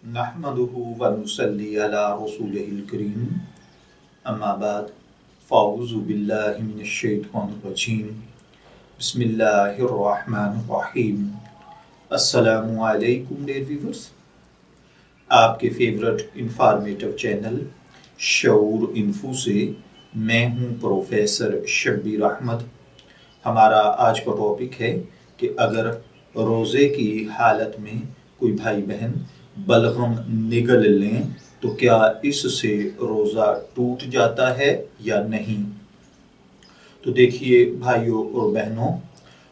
नहमदुहु व नुसल्ली अला रसूलिहिल करीम अम्मा बाद फ़अऊज़ु बिल्लाहि मिनश शैतानिर रजीम बिस्मिल्लाहिर रहमानिर रहीम। अस्सलामु अलैकुम डियर व्यूअर्स, आपके फेवरेट इंफॉर्मेटिव चैनल शऊर इन्फो से मैं हूं प्रोफेसर शब्बीर अहमद। हमारा आज का टॉपिक है कि अगर रोज़े की हालत में कोई भाई बहन बलगम निगल लें तो क्या इससे रोज़ा टूट जाता है या नहीं। तो देखिए भाइयों और बहनों,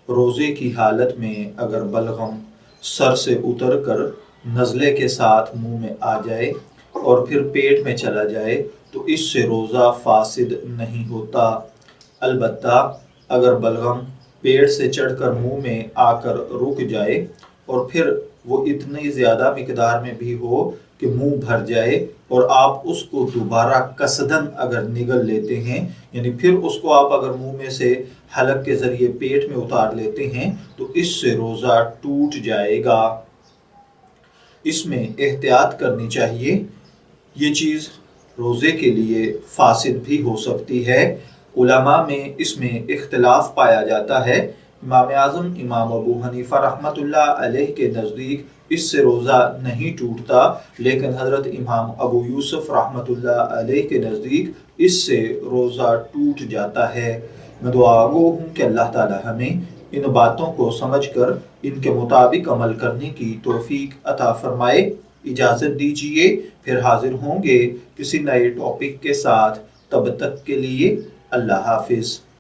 रोज़े की हालत में अगर बलगम सर से उतर कर नज़ले के साथ मुंह में आ जाए और फिर पेट में चला जाए तो इससे रोज़ा फासिद नहीं होता। अलबत्ता अगर बलगम पेट से चढ़कर मुंह में आकर रुक जाए और फिर वो इतनी ज़्यादा मिकदार में भी हो कि मुंह भर जाए और आप उसको दोबारा कसदन अगर निगल लेते हैं, यानी फिर उसको आप अगर मुंह में से हलक के ज़रिए पेट में उतार लेते हैं तो इससे रोज़ा टूट जाएगा। इसमें एहतियात करनी चाहिए। ये चीज़ रोज़े के लिए फासिद भी हो सकती है। उलमा में इसमें इख्तिलाफ पाया जाता है। इमाम आज़म इमाम अबू हनीफा रहमतुल्लाह अलैह के नज़दीक इससे रोज़ा नहीं टूटता, लेकिन हज़रत इमाम अबू यूसुफ रहमतुल्लाह अलैह के नज़दीक इससे रोज़ा टूट जाता है। मैं दुआ गो हूँ कि अल्लाह ताला हमें इन बातों को समझकर इनके मुताबिक अमल करने की तौफीक अता फरमाए। इजाज़त दीजिए, फिर हाजिर होंगे किसी नए टॉपिक के साथ। तब तक के लिए अल्लाह हाफिज़।